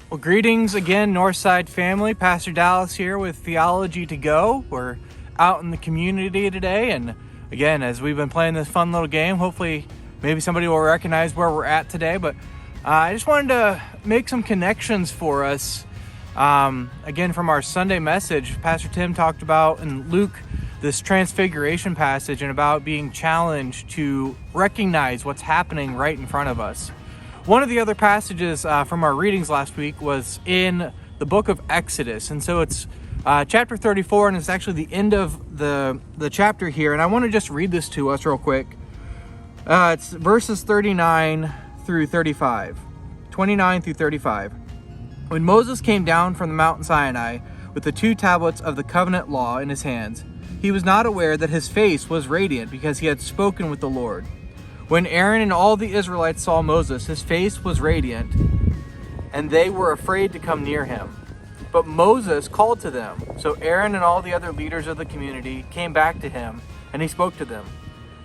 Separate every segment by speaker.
Speaker 1: Well, greetings again, Northside family. Pastor Dallas here with Theology-2-Go. We're out in the community today, and again, as we've been playing this fun little game, hopefully maybe somebody will recognize where we're at today, but I just wanted to make some connections for us. Again, from our Sunday message, Pastor Tim talked about in Luke this transfiguration passage and about being challenged to recognize what's happening right in front of us. One of the other passages from our readings last week was in the book of Exodus, and so it's chapter 34, and it's actually the end of the chapter here, and I want to just read this to us real quick. It's verses 29 through 35. When Moses came down from the Mount Sinai with the 2 tablets of the covenant law in his hands, he was not aware that his face was radiant because he had spoken with the Lord. When Aaron and all the Israelites saw Moses, his face was radiant, and they were afraid to come near him. But Moses called to them. So Aaron and all the other leaders of the community came back to him, and he spoke to them.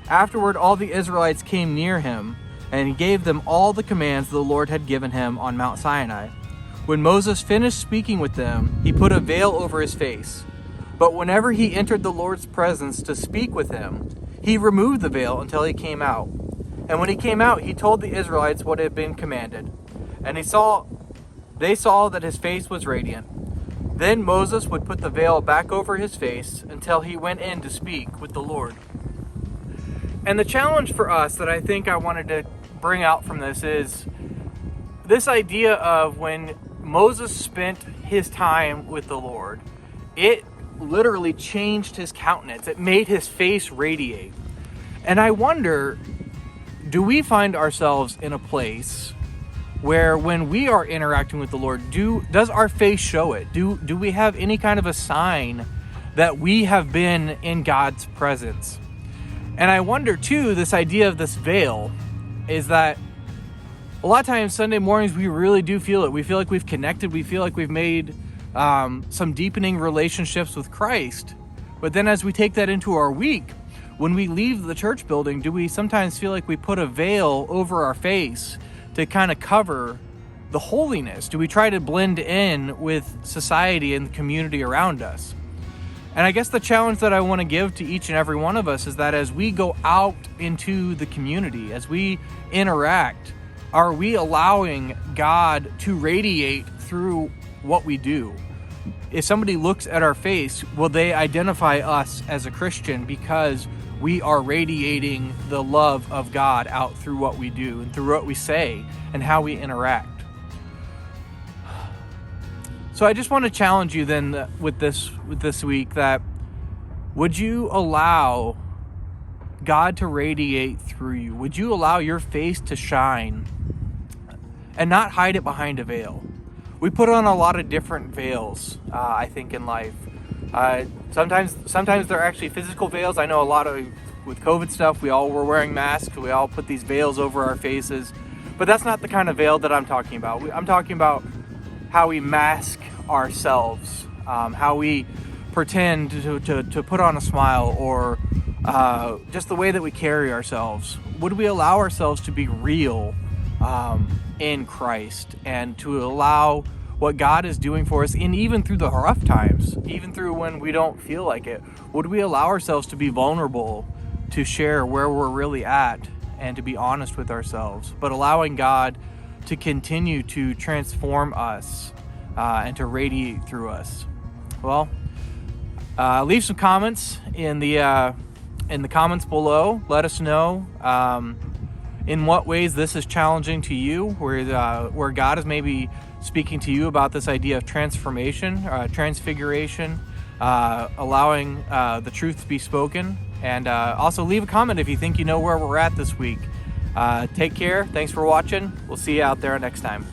Speaker 1: Afterward, all the Israelites came near him, and he gave them all the commands the Lord had given him on Mount Sinai. When Moses finished speaking with them, he put a veil over his face. But whenever he entered the Lord's presence to speak with him, he removed the veil until he came out. And when he came out, he told the Israelites what had been commanded. And they saw that his face was radiant. Then Moses would put the veil back over his face until he went in to speak with the Lord. And the challenge for us that I think I wanted to bring out from this is this idea of when Moses spent his time with the Lord, it literally changed his countenance. It made his face radiate. And I wonder, do we find ourselves in a place where when we are interacting with the Lord, does our face show it? Do we have any kind of a sign that we have been in God's presence? And I wonder too, this idea of this veil is that a lot of times Sunday mornings we really do feel it. We feel like we've connected. We feel like we've made some deepening relationships with Christ. But then as we take that into our week, when we leave the church building, do we sometimes feel like we put a veil over our face to kind of cover the holiness? Do we try to blend in with society and the community around us? And I guess the challenge that I want to give to each and every one of us is that as we go out into the community, as we interact, are we allowing God to radiate through what we do? If somebody looks at our face, will they identify us as a Christian because we are radiating the love of God out through what we do and through what we say and how we interact? So I just want to challenge you then with this week that would you allow God to radiate through you? Would you allow your face to shine and not hide it behind a veil? We put on a lot of different veils, I think, in life. Sometimes they're actually physical veils. I know with COVID stuff, we all were wearing masks. We all put these veils over our faces. But that's not the kind of veil that I'm talking about. I'm talking about how we mask ourselves, how we pretend to put on a smile, or just the way that we carry ourselves. Would we allow ourselves to be real in Christ and to allow what God is doing for us, and even through the rough times, even through when we don't feel like it, would we allow ourselves to be vulnerable, to share where we're really at, and to be honest with ourselves, but allowing God to continue to transform us and to radiate through us? Well, leave some comments in the comments below. Let us know in what ways this is challenging to you, where God is maybe speaking to you about this idea of transformation, transfiguration, allowing the truth to be spoken. And also leave a comment if you think you know where we're at this week. Take care. Thanks for watching. We'll see you out there next time.